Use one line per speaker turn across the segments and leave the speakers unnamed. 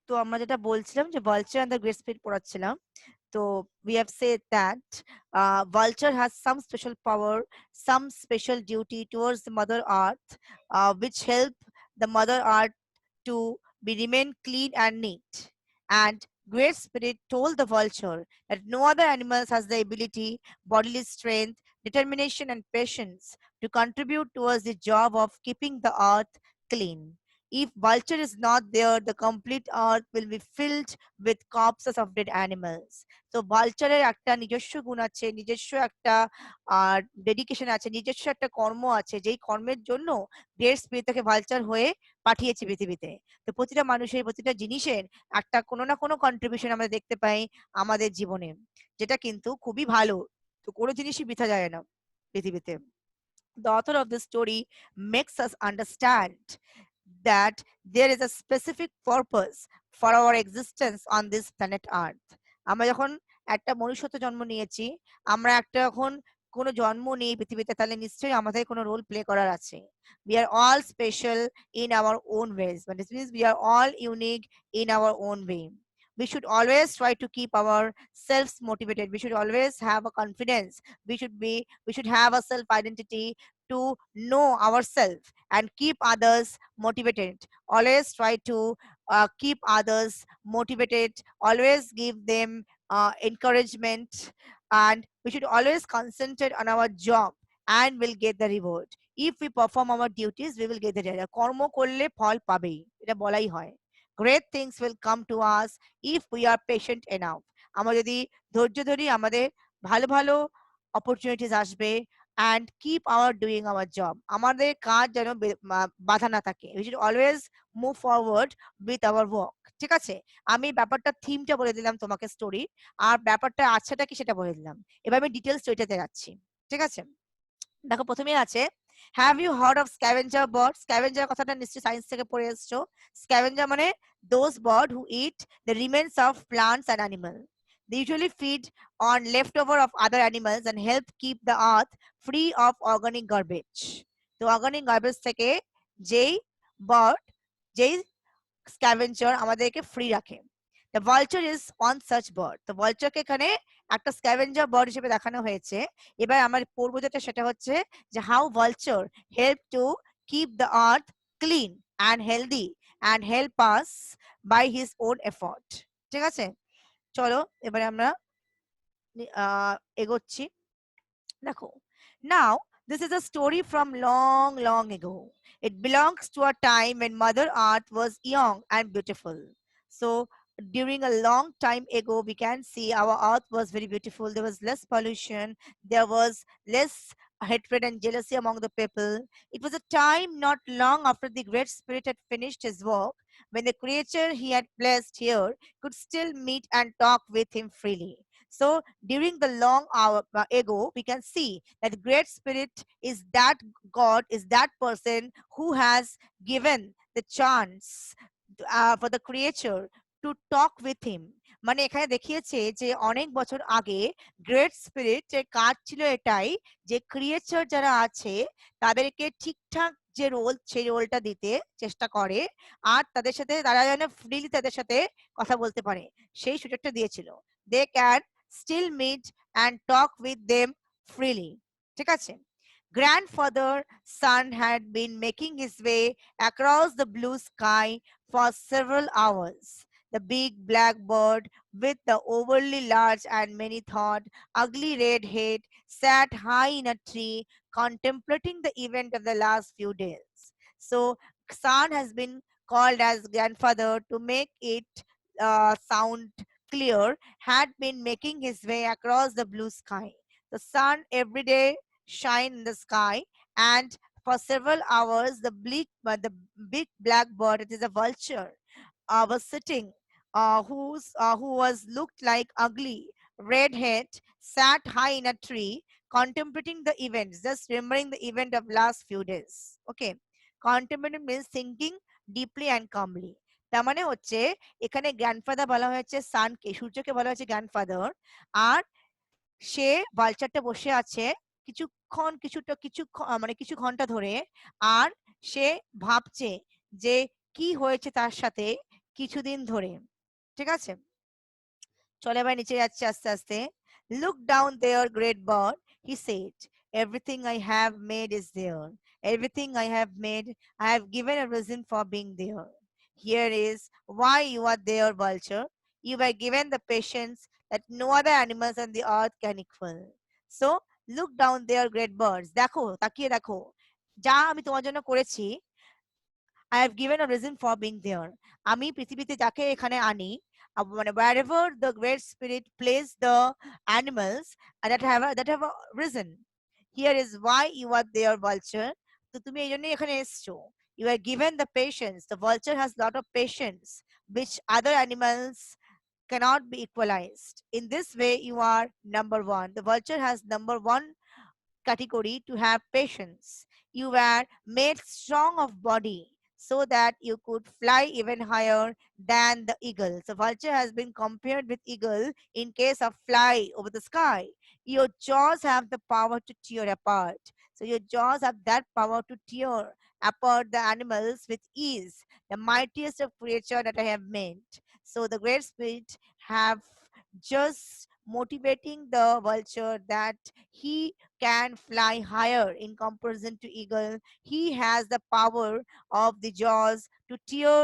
তো আমরা যেটা বলছিলাম যে vulture and the great spirit পড়াচ্ছিলাম। তো we have said that vulture has some special power, some special duty towards the mother earth, which help the mother earth to be remain clean and neat. And great spirit told the vulture that no other animals has the ability, bodily strength, determination and patience to contribute towards the job of keeping the earth clean. If vulture is not there, the complete earth will be filled with corpses of dead animals. তো ভালচারের একটা নিজস্ব গুণ আছে, নিজস্ব একটা dedication আছে, নিজস্ব একটা কর্ম আছে, যেই কর্মের জন্য গ্রেট স্পিরিট তাকে ভালচার হয়ে পাঠিয়েছে পৃথিবীতে। তো প্রতিটা মানুষের, প্রতিটা জিনিসের একটা কোনো না কোনো কন্ট্রিবিউশন আমরা দেখতে পাই আমাদের জীবনে, যেটা কিন্তু খুবই ভালো। তো কোনো জিনিসই বৃথা যায় না পৃথিবীতে। The author of this story makes us understand that there is a specific purpose for our existence on this planet Earth. আমরা যখন একটা মনুষ্যত্ব জন্ম নিয়েছি, আমরা একটা যখন কোনো জন্ম নেই পৃথিবীতে, তাহলে নিশ্চয়ই আমাদের কোনো রোল প্লে করার আছে। We are all special in our own ways, but this means we are all unique in our own way. We should always try to keep ourselves motivated. We should always have a confidence. We should have a self identity to know ourselves and keep others motivated. Always try to keep others motivated. Always give them encouragement, and we should always concentrate on our job and will get the reward. If we perform our duties, we will get the reward. কর্ম করলে ফল পাবেই, এটা বলাই হয়। Great things will come to us if we are patient enough. আমরা যদি ধৈর্য ধরি, আমাদের ভালো ভালো opportunities আসবে। And keep our doing our job. আমাদের কাজ যেন বাধা না থাকে। We should always move forward with our work. ঠিক আছে? আমি ব্যাপারটা থিমটা বলে দিলাম তোমাকে স্টোরি, আর ব্যাপারটা আচ্ছাটা কি সেটা বলে দিলাম। এবার আমি ডিটেইলস স্টোরিটাতে যাচ্ছি। ঠিক আছে? দেখো প্রথমেই আছে, have you heard of scavenger bird? Scavenger কথাটা নিশ্চয়ই সায়েন্স থেকে পড়ে এসছো। স্ক্যাভেঞ্জার মানে those bird who eat the remains of plants and animal. They usually feed on leftover of other animals and help keep the earth free of organic garbage. তো organic garbage থেকে যেই bird, যেই scavenger আমাদেরকে free রাখে। The vulture is one such bird. তো vultureকে এখানে একটা scavenger bird হিসেবে দেখানো হয়েছে। এবার আমার পড়ব যেটা সেটা হচ্ছে যে how vulture help to keep the earth clean and healthy and help us by his own effort. ঠিক আছে? চলো এবারে আমরা এগোচ্ছি। দেখো, now this is a story from long ago. It belongs to a time when Mother Earth was young and beautiful. So during a long time ago, we can see our earth was very beautiful. There was less pollution, there was less hatred and jealousy among the people. It was a time not long after the great spirit had finished his work, when the creature he had placed here could still meet and talk with him freely. So during the long hour ago, we can see that the great spirit is that God, is that person who has given the chance for the creature to talk with him. মানে এখানে দেখিয়েছে যে অনেক বছর আগে great spirit এর কাজ ছিল এটাই, যে ক্রিয়েচার যারা আছে তাদেরকে ঠিকঠাক যে রোল, সেই রোলটা দিতে চেষ্টা করে, আর তাদের সাথে তারা যেন ফ্রিলি তাদের সাথে কথা বলতে পারে, সেই সুযোগটা দিয়েছিল। They can still meet and talk with them freely. ঠিক আছে? Grandfather son had been making his way across the blue sky for several hours. The big black bird with the overly large and many-thought ugly red head sat high in a tree contemplating the event of the last few days. So son has been called as grandfather to make it sound clear, had been making his way across the blue sky. The sun every day shine in the sky, and for several hours the big black bird, it is a vulture, was sitting, who was looked like ugly red head, sat high in a tree contemplating the events, just remembering the event of last few days. Okay, contemplating means thinking deeply and calmly. তার মানে হচ্ছে এখানে grandfather বলা হয়েছে সানকে, সূর্যকে বলা হয়েছে grandfather, আর সে ভালচারটা বসে আছে মানে কিছু ঘন্টা ধরে, আর সে ভাবছে যে কি হয়েছে তার সাথে, কিছুদিন ধরে। ঠিক আছে? চলে এবার নিচে যাচ্ছে আস্তে আস্তে। Look down there, great bird, he said. Everything I have made is there. Everything I have made, I have given a reason for being there. Here is why you are there, vulture. You were given the patience that no other animals on the earth can equal. So, look down there, great birds. দেখো, তাকিয়ে দেখো। যা আমি তোমার জন্য করেছি, I have given a reason for being there. আমি পৃথিবীতে যাকে এখানে আনি, মানে wherever the great spirit place the animals that have a reason. Here is why you are there, vulture. তো তুমি এই জন্যই এখানে এসছো। You are given the patience. The vulture has lot of patience, which other animals cannot be equalized. In this way, you are number one. The vulture has number one category to have patience. You were made strong of body so that you could fly even higher than the eagle. So vulture has been compared with eagle in case of fly over the sky. Your jaws have the power to tear apart. So your jaws have that power to tear apart the animals with ease, the mightiest of creature that I have made. So the great spirit have just motivating the vulture that he can fly higher in comparison to eagle. He has the power of the jaws to tear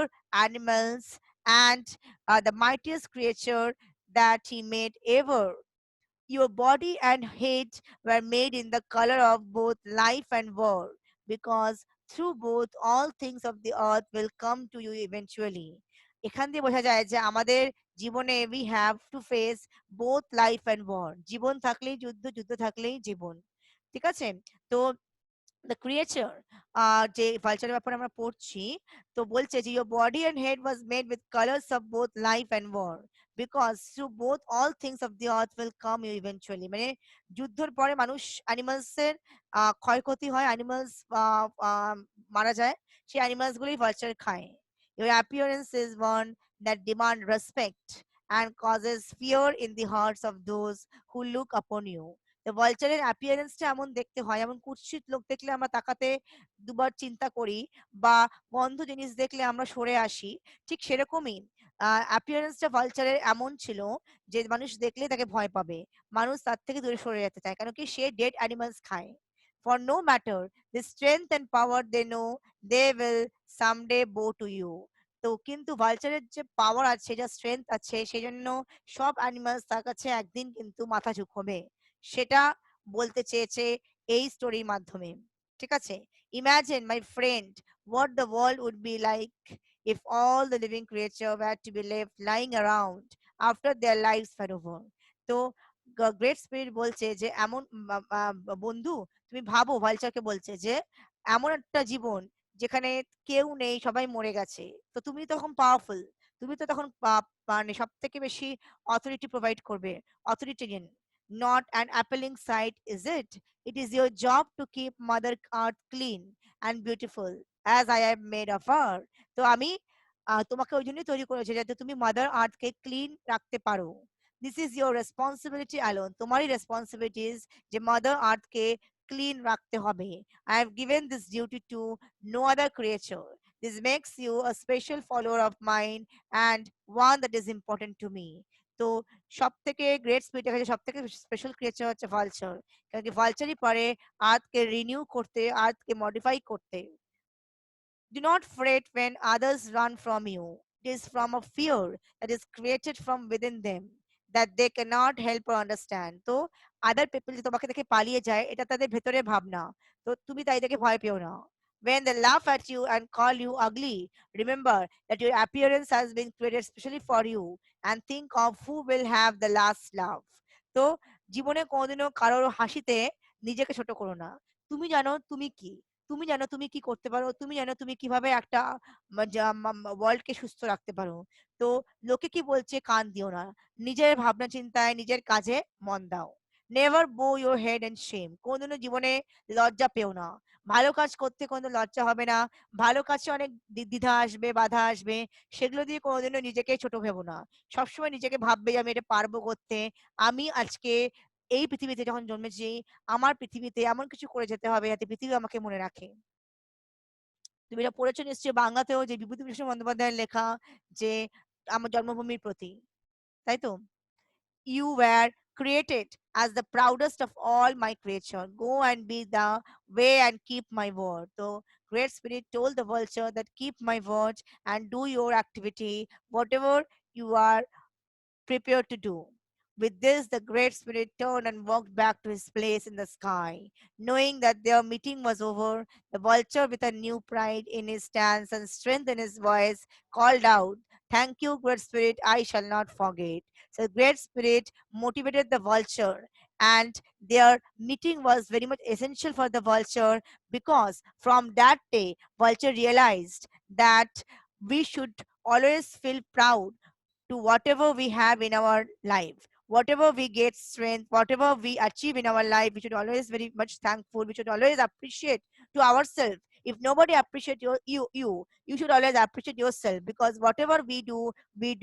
animals and the mightiest creature that he made ever. Your body and head were made in the color of both life and war, because through both all things of the earth will come to you eventually. এখান দিয়ে বোঝা যায় যে আমাদের জীবনে we have to face both life and war. জীবন থাকলেই যুদ্ধ, যুদ্ধ থাকলেই জীবন। ঠিক আছে? তো the creature যে ভালচারের ব্যাপারে আমরা পড়ছি, তো বলছে যে your body and head was made with colors of both life and war, because through both all things of the earth will come you eventually. মানে যুদ্ধের পরে মানুষ অ্যানিমালস এর ক্ষয়ক্ষতি হয়, অ্যানিমালস মারা যায়, সেই অ্যানিমালস গুলোই ভালচার খায়। Your appearance is one that demand respect and causes fear in the hearts of those who look upon you. তো ভালচারের অ্যাপিয়ারেন্সটা এমন দেখতে হয়, এমন কুৎসিত লোক দেখলে আমরা তাকাতে দুবার চিন্তা করি, বা গন্ধ জিনিস দেখলে আমরা সরে আসি। ঠিক সেরকমই অ্যাপিয়ারেন্সটা ভালচারের এমন ছিল যে মানুষ দেখলে তাকে ভয় পাবে, মানুষ তার থেকে দূরে সরে যেতে চায়, কেন কি সে ডেড অ্যানিমালস খায়। For no matter the strength and power they know, they will someday bow to you. তো কিন্তু ভালচারের যে পাওয়ার আছে, যা স্ট্রেংথ আছে, সেই জন্য সব অ্যানিমালস তার কাছে একদিন কিন্তু মাথা ঝুঁকবে, সেটা বলতে চেয়েছে এই স্টোরির মাধ্যমে। ঠিক আছে? Imagine my friend what the world would be like if all the living creature were to be left lying around after their lives were over. তো গ্রেট স্পিরিট বলছে যে এমন বন্ধু, তুমি ভাবো, ভালচারকে বলছে যে এমন একটা জীবন যেখানে কেউ নেই, সবাই মরে গেছে, তো তুমি তখন পাওয়ারফুল, তুমি তো তখন মানে সব থেকে বেশি অথরিটি প্রোভাইড করবে, authoritarian. Not an appalling sight, is it? It is your job to keep Mother Earth clean and beautiful as I have made of her. তো আমি তোমাকে ওই জন্যই তৈরি করেছি যাতে তুমি মাদার আর্থকে ক্লিন রাখতে পারো। This is your responsibility alone, তোমারই রেসপন্সিবিলিটিস যে মাদার আর্থকে ক্লিন রাখতে হবে। I have given this duty to no other creature. This makes you a special follower of mine and one that is important to me. তো সবথেকে great স্পিরিটের কাছে সবথেকে special creature হচ্ছে vulture, কারণ কি ভালচারই পারে আর্থকে রিনিউ করতে, আর্থকে মডিফাই করতে। Do not fret when others run from you. It is from a fear that is created from within them that they cannot help or understand. তো other people যে তোমাকে দেখে পালিয়ে যায়, এটা তাদের ভেতরে ভাবনা। তো তুমি তাই দেখে ভয় পেও না। When they laugh at you and call you ugly, remember that your appearance has been created specially for you, and think of who will have the last laugh. তো জীবনে কোনোদিনও কারোর হাসিতে নিজেকে ছোট করো না। তুমি জানো তুমি কি, তুমি জানো তুমি কি করতে পারো, তুমি জানো তুমি কিভাবে একটা ওয়ার্ল্ডকে সুস্থ রাখতে পারো। তো লোকে কি বলছে কান দিও না, নিজের ভাবনা চিন্তায়, নিজের কাজে মন দাও। নেভার বো ইউর হেড এন্ড শেম, কোনদিনও জীবনে লজ্জা পেও না। ভালো কাজ করতে কোনো লজ্জা হবে না, ভালো কাজে অনেক দ্বিধা আসবে, বাধা আসবে, সেগুলো দিয়ে কোনোদিনও নিজেকে ছোট ভেবো না। সবসময় নিজেকে ভাববে যে আমি এটা পারবো করতে, আমি আজকে এই পৃথিবীতে যখন জন্মেছি, আমার পৃথিবীতে এমন কিছু করে যেতে হবে যাতে পৃথিবী আমাকে মনে রাখে। তুমি এটা পড়েছো নিশ্চয়ই বাংলাতেও, যে বিভূতিভূষণ বন্দ্যোপাধ্যায়ের লেখা, যে আমার জন্মভূমির প্রতি, তাই তো? You were created as the proudest of all my creation. Go and be the way and keep my word. So great spirit told the vulture that keep my word and do your activity, whatever you are prepared to do. With this, the great spirit turned and walked back to his place in the sky. Knowing that their meeting was over, the vulture, with a new pride in his stance and strength in his voice, called out, "Thank you, great spirit, I shall not forget." So, the great spirit motivated the vulture, and their meeting was very much essential for the vulture, because from that day, vulture realized that we should always feel proud to whatever we have in our life, whatever we get strength, whatever we achieve in our life, we should always very much thankful, we should always appreciate to ourselves. If nobody appreciate you should always appreciate yourself, because whatever we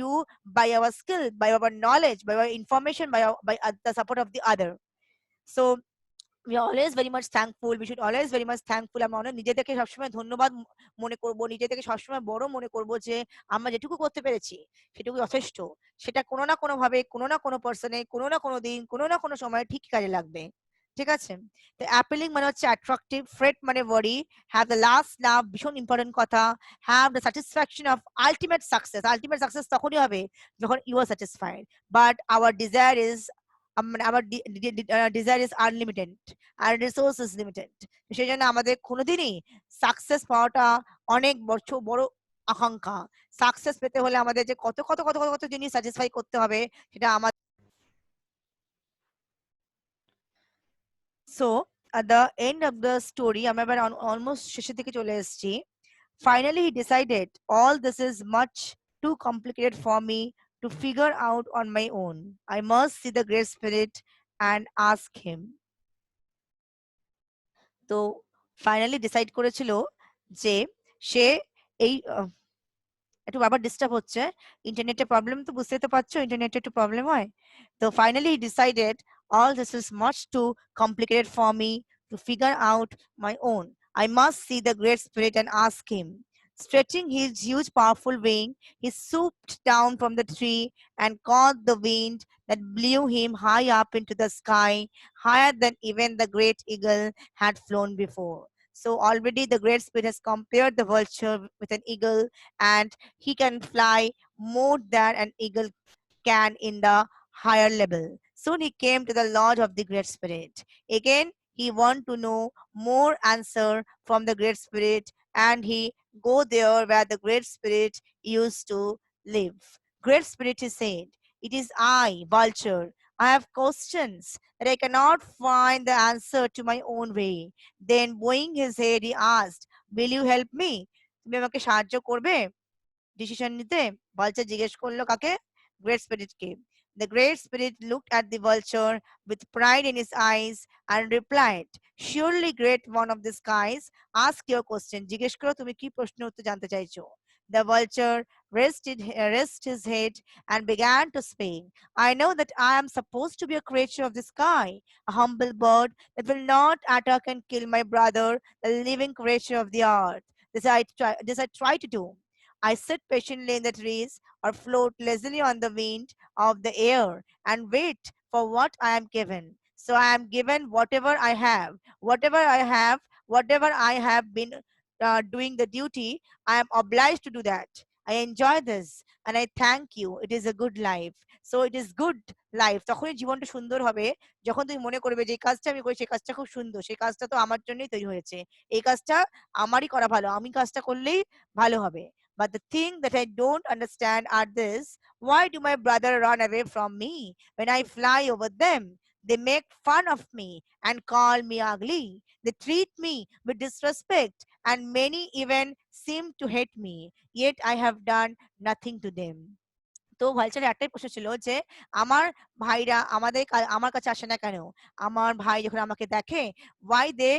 do by our skill, by our knowledge, by our information, by the support of the other. So we are always very much thankful, we should always very much thankful. আমরা অনেক নিজেদেরকে সবসময় ধন্যবাদ মনে করব, নিজেদেরকে সবসময় বড় মনে করব, যে আমরা যেটুকু করতে পেরেছি সেটুকু যথেষ্ট। সেটা কোনো না কোনো ভাবে, কোনো না কোনো পার্সনে, কোনো না কোনো দিন, কোনো না কোনো সময় ঠিক কাজে লাগবে। ঠিক আছে? তো অ্যাপিলিং মানে হচ্ছে অ্যাট্রাকটিভ, ফ্রেট মানে body, have the last love, ভীষণ ইম্পর্টেন্ট কথা, have the satisfaction of ultimate success. Ultimate success তখনই হবে যখন you are satisfied, but our desire is, মানে আমার ডিজায়ার ইজ আনলিমিটেড আর রিসোর্স ইজ লিমিটেড। সেই জন্য আমাদের কোনোদিনই সাকসেস পাওয়াটা অনেক বছর বড় আকাঙ্ক্ষা। সাকসেস পেতে হলে আমাদের যে কত কত কত কত কত জিনিস স্যাটিসফাই করতে হবে সেটা আমার। So at the end of the story, আমরা এবার অলমোস্ট শেষের দিকে চলে এসেছি। Finally, he decided all this is much too complicated for me to figure out on my own. I must see the Great Spirit and ask him. তো finally decide করেছিল যে সে এই একটু বারবার ডিস্টার্ব হচ্ছে, ইন্টারনেটের প্রবলেম তো বুঝতেই তো পারছো, ইন্টারনেটে একটু প্রবলেম হয়। তো finally decided all this is much too complicated for me to figure out my own. I must see the Great Spirit and ask him. Stretching his huge powerful wing, he swooped down from the tree and caught the wind that blew him high up into the sky, higher than even the great eagle had flown before. So already the Great Spirit has compared the vulture with an eagle, and he can fly more than an eagle can in the higher level. Soon he came to the lodge of the Great Spirit. Again, he wanted to know more answer from the Great Spirit, and he go there where the Great Spirit used to live. Great Spirit, he said, "It is I, Vulture. I have questions that I cannot find the answer to my own way." Then bowing his head, he asked, "Will you help me?" তুমি আমাকে সাহায্য করবে decision নিতে? Vulture জিজ্ঞেস করলো কাকে? Great স্পিরিটকে। The great spirit looked at the vulture with pride in his eyes and replied, "Surely, great one of the skies, ask your question." জিজ্ঞেস করো তুমি কি প্রশ্ন উত্তর জানতে চাইছো? The vulture rested his head and began to speak. "I know that I am supposed to be a creature of the sky, a humble bird that will not attack and kill my brother, the living creature of the earth. This I try to do. I sit patiently in the trees or float lazily on the wind of the air and wait for what I am given. So I am given whatever I have. Whatever I have been doing the duty, I am obliged to do that. I enjoy this and I thank you. It is a good life. So it is good life. তখনই জীবনটা সুন্দর হবে যখন তুমি মনে করবে যে এই কাজটা আমি করি, সেই কাজটা খুব সুন্দর, সেই কাজটা তো আমার জন্যই তৈরি হয়েছে, এই কাজটা আমারই করা ভালো, আমি কাজটা করলেই ভালো হবে। But the thing that I don't understand are this: why do my brother run away from me when I fly over them? They make fun of me and call me ugly. They treat me with disrespect, and many even seem to hate me. Yet I have done nothing to them. তো ভালচারের একটাই প্রশ্ন ছিল যে আমার ভাইরা আমার কাছে আসে না কেন? আমার ভাই যখন আমাকে দেখে, why they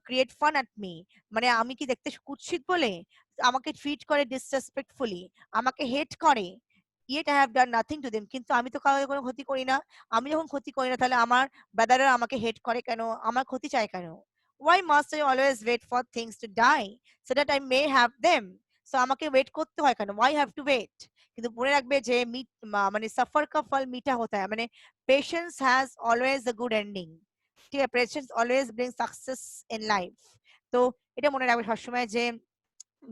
create fun at me, মানে আমি কি দেখতে কুৎসিত বলে আমাকে ট্রিট করে ডিসরেসপেক্টফুলি, আমাকে হেট করে। Yet I have done nothing to them, কিন্তু আমি তো কাউকে কোনো ক্ষতি করি না। আমি যখন ক্ষতি করি না তাহলে আমার ব্রাদাররা আমাকে হেট করে কেন, আমার ক্ষতি চায় কেন? why must I always wait for things to die so that I may have them? So আমাকে ওয়েট করতে হয় কেন? why have to wait? কিন্তু মনে রাখবে যে মানে সফর কা ফল মিঠা হতা है, মানে patience has always a good ending. ঠিক আছে, patience always bring success in life. তো এটা মনে রাখবে সবসময় যে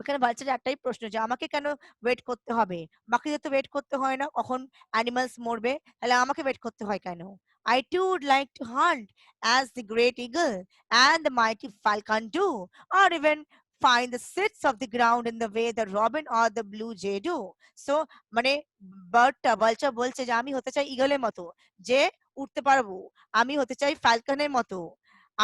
এখানে বাচ্চাদের একটাই প্রশ্ন যে আমাকে কেন ওয়েট করতে হবে? বাকিদের তো ওয়েট করতে হয় না, কখন অ্যানিমালস মরবে, তাহলে আমাকে ওয়েট করতে হয় কেন? I too would like to hunt as the great eagle and the mighty falcon do, or even find the seeds of the ground in the way the robin or the blue jay do. So মানে বার্ডটা বালচা বলছে যে আমি হতে চাই ইগলের মতো, যে উঠতে পারবো। আমি হতে চাই ফ্যালকনের মতো।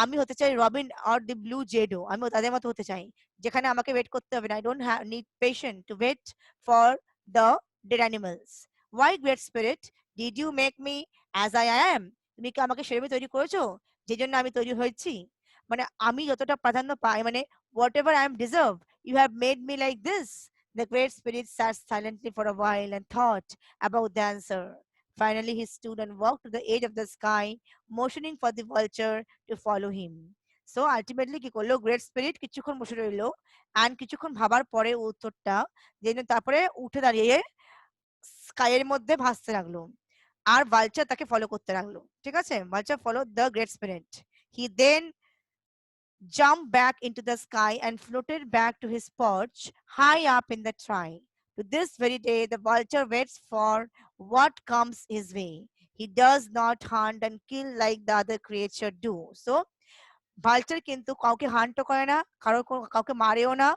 আমি হতে চাই রবিন অর দি ব্লু জেডো, আমিও তাদের মতো হতে চাই, যেখানে আমাকে ওয়েট করতে হবে না। I don't need patient to wait for the dead animals. Why great spirit did you make me as I am? তুমি কি আমাকে সেভাবে তৈরি করেছো যে জন্য আমি তৈরি হয়েছি? মানে আমি যতটা প্রাধান্য পাই, মানে whatever I am deserve, you have made me like this. The great spirit sat silently for a while and thought about the answer. Finally, he stood and walked to the edge of the sky, motioning for the vulture to follow him. So ultimately কি করলো great spirit? কিছুক্ষণ বসে রইলো, and কিছুক্ষণ ভাবার পরে উত্তরটা যে তারপরে উঠে দাঁড়িয়ে স্কাইয়ের মধ্যে ভাসতে লাগলো, আর ভালচার তাকে ফলো করতে লাগলো। ঠিক আছে, vulture follow the great spirit. He then jumped back into the sky and floated back to his perch high up in the tree. To this very day, the vulture waits for what comes his way. He does not hunt and kill like the other creatures do. So, vulture কিন্তু কাউকে হান্টও করে না, কাউকে মারেও না,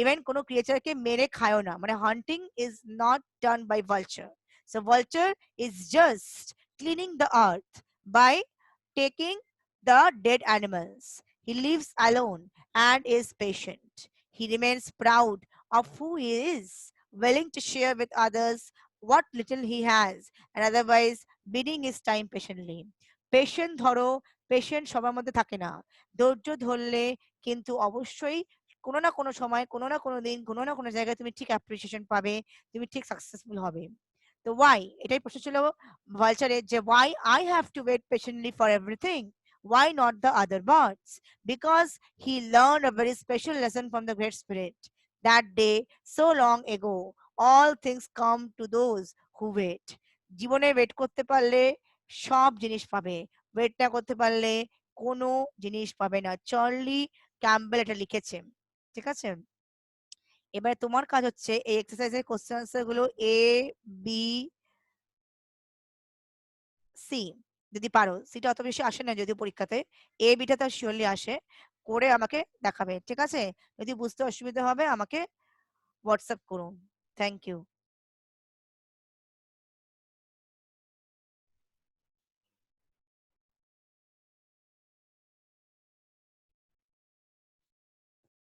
even কোনো ক্রিয়েচারকে মেরে খায়ও না। মানে hunting is not done by vulture. So vulture is just cleaning the earth by taking the dead animals. He lives alone and is patient. He remains proud of who he is, willing to share with others what little he has, and otherwise biding his time patiently. Patient ধরো, patient সবার মধ্যে থাকে না। ধৈর্য ধরলে কিন্তু অবশ্যই কোনো না কোনো সময়, কোনো না কোনো দিন, কোনো না কোনো জায়গায় তুমি ঠিক অ্যাপ্রিসিয়েশন পাবে, তুমি ঠিক সাকসেসফুল হবে। তো ওয়াই, এটাই প্রশ্ন ছিল ভালচারের, যে why I have to wait patiently for everything, why not the other birds? Because he learned a very special lesson from the great spirit that day so long ago. All things come to those who wait. জীবনে wait করতে পারলে সব জিনিস পাবে, wait না করতে পারলে কোনো জিনিস পাবে না। চার্লি ক্যাম্বেল এটা লিখেছে। ঠিক আছে, এবার তোমার কাজ হচ্ছে এই এক্সারসাইজের কোশ্চেন আনসার গুলো এ বি সি, যদি পারো, সিটা অত বেশি আসে না যদিও পরীক্ষাতে, এ বিটা তো শিওরলি আসে, করে আমাকে দেখাবে। ঠিক আছে, যদি বুঝতে অসুবিধা হবে আমাকে হোয়াটসঅ্যাপ করুন। Thank you.